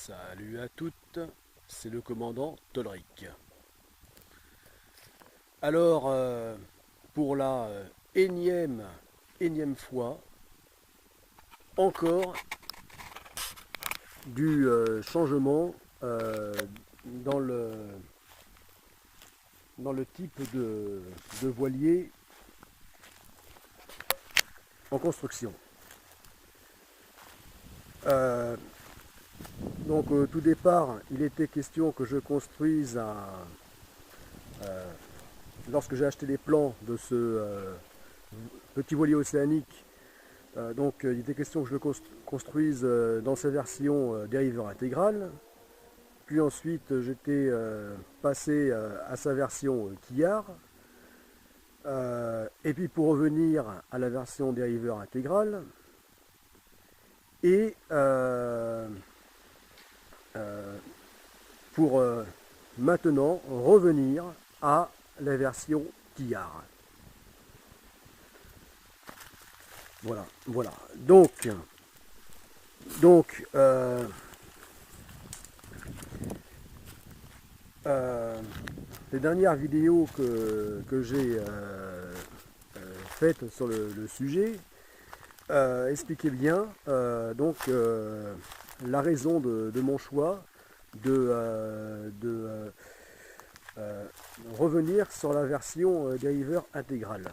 Salut à toutes, c'est le commandant Tolric. Alors, pour la énième fois, encore du changement dans le type de voilier en construction. Donc au tout départ, il était question que je construise lorsque j'ai acheté les plans de ce petit voilier océanique, il était question que je le construise dans sa version dériveur intégral. Puis ensuite j'étais passé à sa version quillard. Et puis pour revenir à la version dériveur intégral. Et pour maintenant revenir à la version quillard. Voilà. Donc les dernières vidéos que j'ai faites sur le sujet expliquaient bien la raison de mon choix de revenir sur la version dériveur intégrale.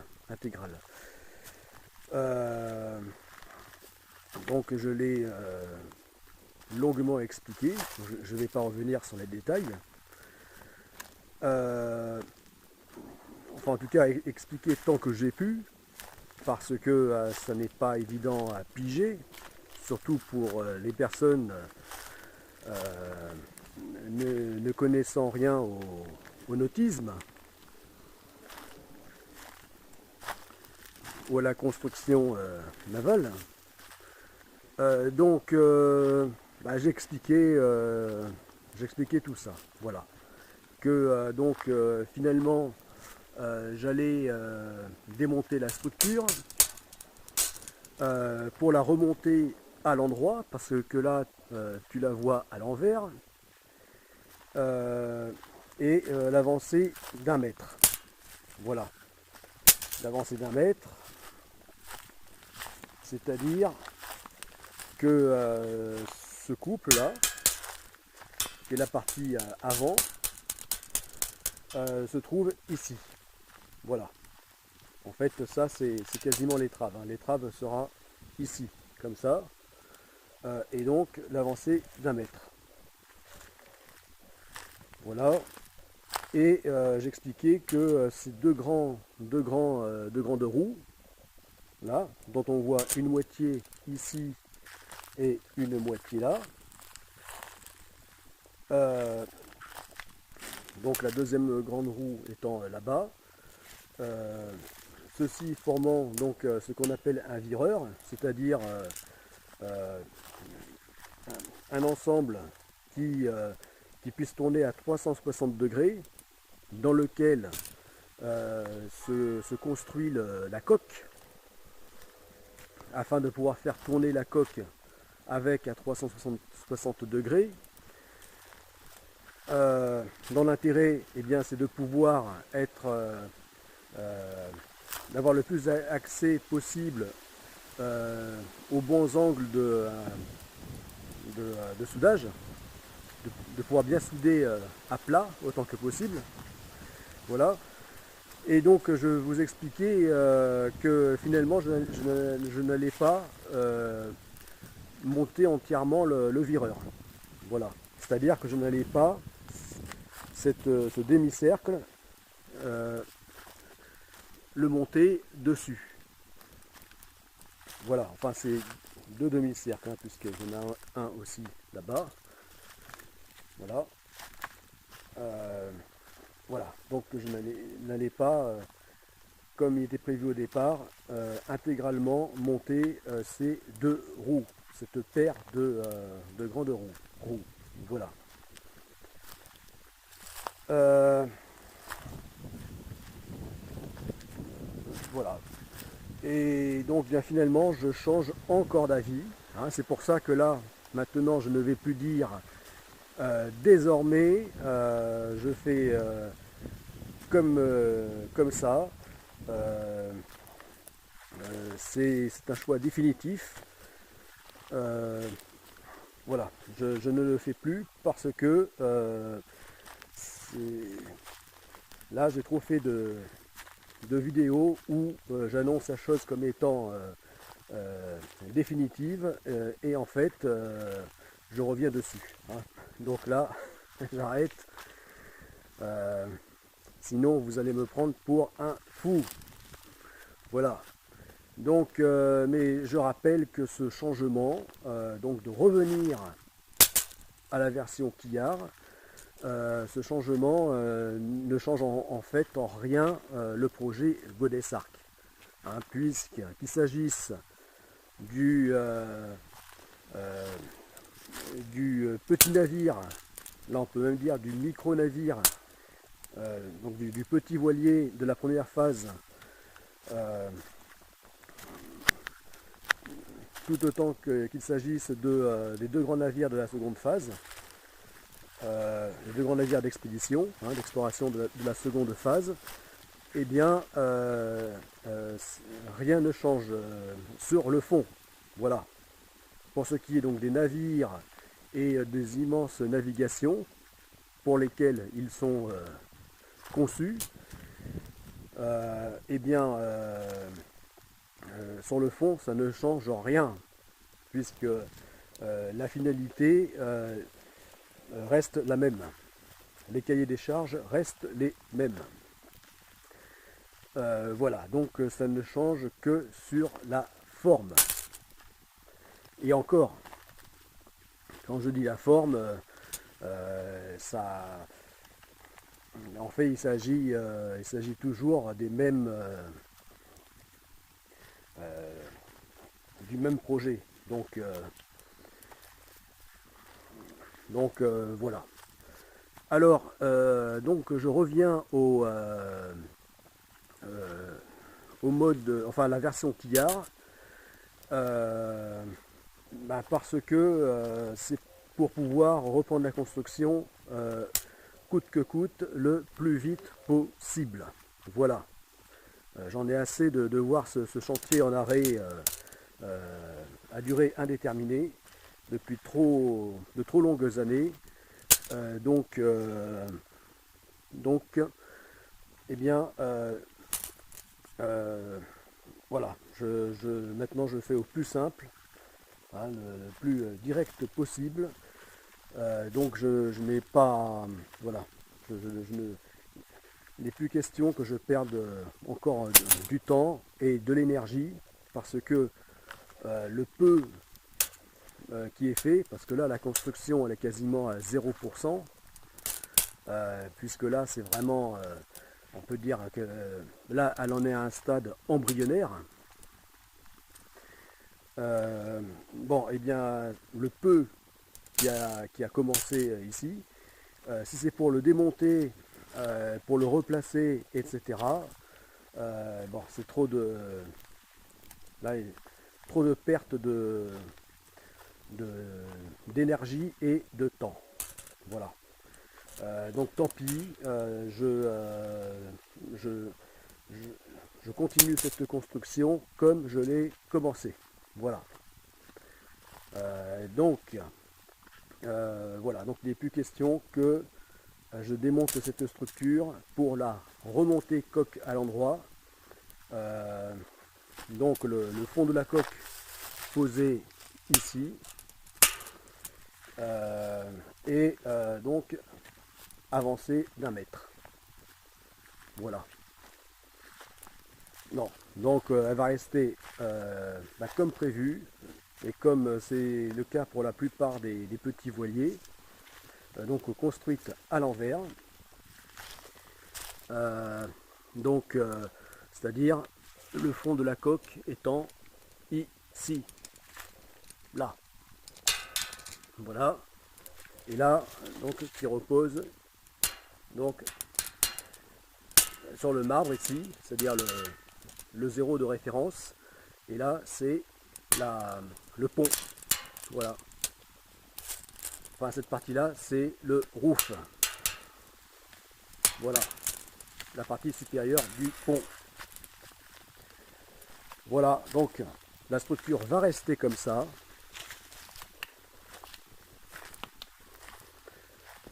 Donc je l'ai longuement expliqué, je ne vais pas revenir sur les détails. En tout cas expliquer tant que j'ai pu, parce que ça n'est pas évident à piger, surtout pour les personnes ne connaissant rien au nautisme ou à la construction navale. J'expliquais tout ça. Voilà. Que finalement j'allais démonter la structure pour la remonter à l'endroit, parce que là tu la vois à l'envers, et l'avancer d'1 mètre. Voilà. L'avancer d'1 mètre, c'est-à-dire que ce couple-là, qui est la partie avant, se trouve ici. Voilà. En fait, ça, c'est quasiment l'étrave. L'étrave sera ici, comme ça. Et donc, l'avancée d'1 mètre. Voilà. Et j'expliquais que ces deux grandes roues, là, dont on voit une moitié ici et une moitié là. Donc la deuxième grande roue étant là-bas. Ceci formant donc ce qu'on appelle un vireur, c'est-à-dire un ensemble qui puisse tourner à 360 degrés, dans lequel se construit la coque, afin de pouvoir faire tourner la coque avec à 360 degrés. Dans l'intérêt, c'est de pouvoir d'avoir le plus accès possible aux bons angles de soudage, de pouvoir bien souder à plat autant que possible. Voilà. Et donc je vous expliquais que finalement je n'allais pas monter entièrement le vireur. Voilà. C'est-à-dire que je n'allais pas ce demi-cercle le monter dessus. Voilà, enfin c'est 2 demi-cercles, puisque j'en ai un aussi là-bas. Voilà. Voilà, donc je n'allais pas, comme il était prévu au départ, intégralement monter ces 2 roues, cette paire de grandes roues. Voilà. Voilà. Et donc bien finalement je change encore d'avis. C'est pour ça que là, maintenant je ne vais plus dire Désormais, je fais comme ça. Euh, c'est un choix définitif. Euh, voilà, je ne le fais plus parce que là j'ai trop fait de vidéos où j'annonce la chose comme étant définitive et en fait je reviens dessus, hein. Donc là j'arrête, sinon vous allez me prendre pour un fou. Voilà. Donc, mais je rappelle que ce changement, donc de revenir à la version Quillard, ce changement ne change en fait en rien le projet Godess-Arc, hein, puisqu'il s'agisse du, petit navire, là on peut même dire du micro-navire, donc du petit voilier de la première phase, tout autant qu'il s'agisse des deux grands navires de la seconde phase, les deux grands navires d'expédition, hein, d'exploration de la seconde phase, eh bien rien ne change sur le fond. Voilà. Pour ce qui est donc des navires et des immenses navigations pour lesquelles ils sont conçus, eh bien sur le fond ça ne change rien, puisque la finalité reste la même. Les cahiers des charges restent les mêmes. Voilà, donc ça ne change que sur la forme. Et encore, quand je dis la forme, ça, en fait, il s'agit toujours des mêmes, du même projet. Donc voilà. Alors, donc je reviens au mode, enfin la version Quillard, parce que c'est pour pouvoir reprendre la construction coûte que coûte le plus vite possible. Voilà. J'en ai assez de voir ce chantier en arrêt à durée indéterminée depuis de trop longues années. Donc, eh bien, voilà, maintenant je fais au plus simple, hein, le plus direct possible. Donc je n'ai pas, voilà, il n'est plus question que je perde encore du temps et de l'énergie, parce que le peu qui est fait, parce que là la construction elle est quasiment à 0%, puisque là c'est vraiment, on peut dire que là elle en est à un stade embryonnaire. Bon, et bien le peu qui a commencé ici, si c'est pour le démonter, pour le replacer, etc., bon, c'est trop de, là, trop de perte d'énergie et de temps. Voilà. Donc tant pis, je continue cette construction comme je l'ai commencé. Voilà. Voilà, donc il n'est plus question que je démonte cette structure pour la remonter coque à l'endroit. Donc le fond de la coque posé ici, donc avancer d'1 mètre. Voilà. Non, donc elle va rester comme prévu, et comme c'est le cas pour la plupart des petits voiliers, donc construite à l'envers. C'est-à-dire le fond de la coque étant ici, là. Voilà. Et là, donc qui repose donc sur le marbre ici, c'est-à-dire le zéro de référence. Et là, c'est le pont. Voilà. enfin cette partie-là, c'est le roof. Voilà, la partie supérieure du pont. Voilà, donc la structure va rester comme ça.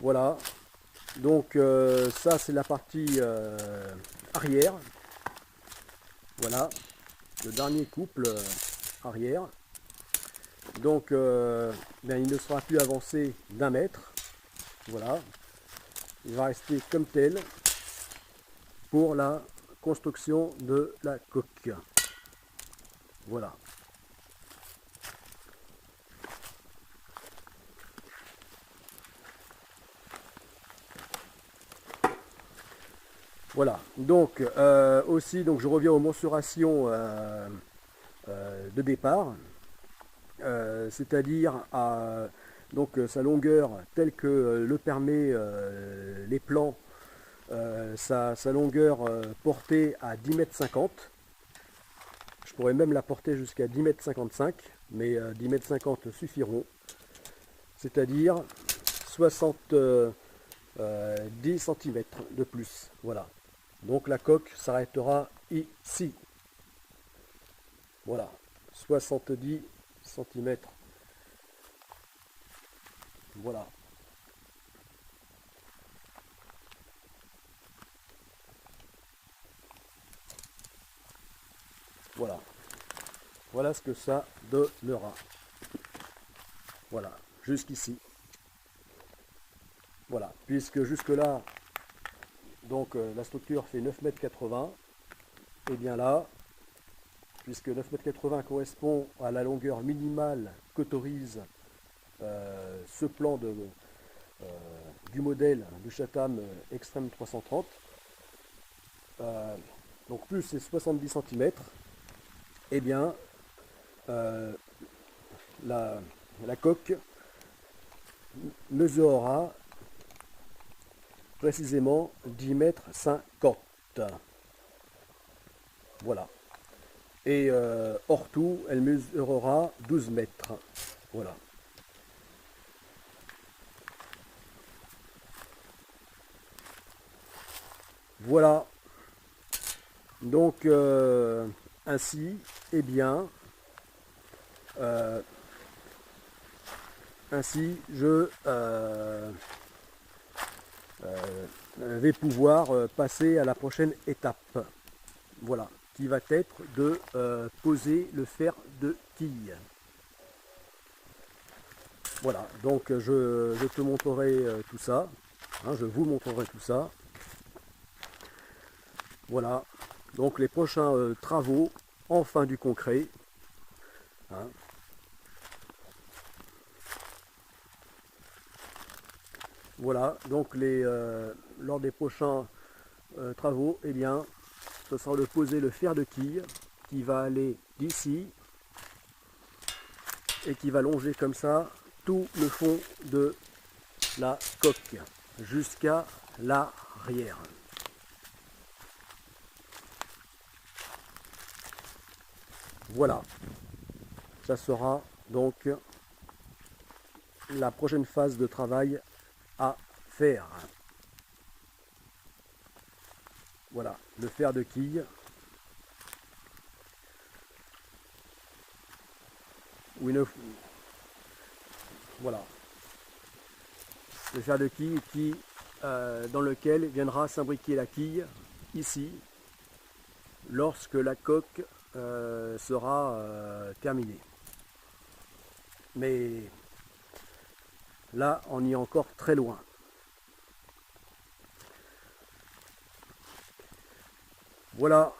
Voilà, donc ça c'est la partie arrière. Voilà, le dernier couple arrière. Donc bien, il ne sera plus avancé d'1 mètre. Voilà, il va rester comme tel pour la construction de la coque. Voilà. Voilà, donc aussi donc je reviens aux mensurations de départ, c'est-à-dire à donc sa longueur telle que le permet les plans, sa longueur portée à 10,50 m. Je pourrais même la porter jusqu'à 10,55 m, mais 10,50 m suffiront, c'est-à-dire 70 cm de plus. Voilà. Donc la coque s'arrêtera ici. Voilà, 70 cm. Voilà. Voilà. Voilà ce que ça donnera. Voilà, jusqu'ici. Voilà, puisque jusque-là, donc la structure fait 9,80 m, et bien là, puisque 9,80 m correspond à la longueur minimale qu'autorise ce plan du modèle du Chatham Extreme 330, donc plus ces 70 cm, et bien la coque mesurera précisément 10,50 m. Voilà. Et hors tout, elle mesurera 12 mètres. Voilà. Voilà. Donc, ainsi, eh bien, ainsi, je vais pouvoir passer à la prochaine étape. Voilà, qui va être de poser le fer de quille. Voilà, donc je te montrerai tout ça, hein, je vous montrerai tout ça. Voilà, donc les prochains travaux, enfin du concret. Hein. Voilà, donc lors des prochains travaux, eh bien, ce sera de poser le fer de quille qui va aller d'ici et qui va longer comme ça tout le fond de la coque jusqu'à l'arrière. Voilà, ça sera donc la prochaine phase de travail à faire. Voilà, le fer de quille. Voilà, le fer de quille dans lequel viendra s'imbriquer la quille ici lorsque la coque sera terminée. Mais là, on y est encore très loin. Voilà.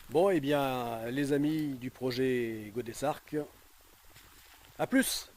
Bon, et bien, les amis du projet Godessarc, à plus!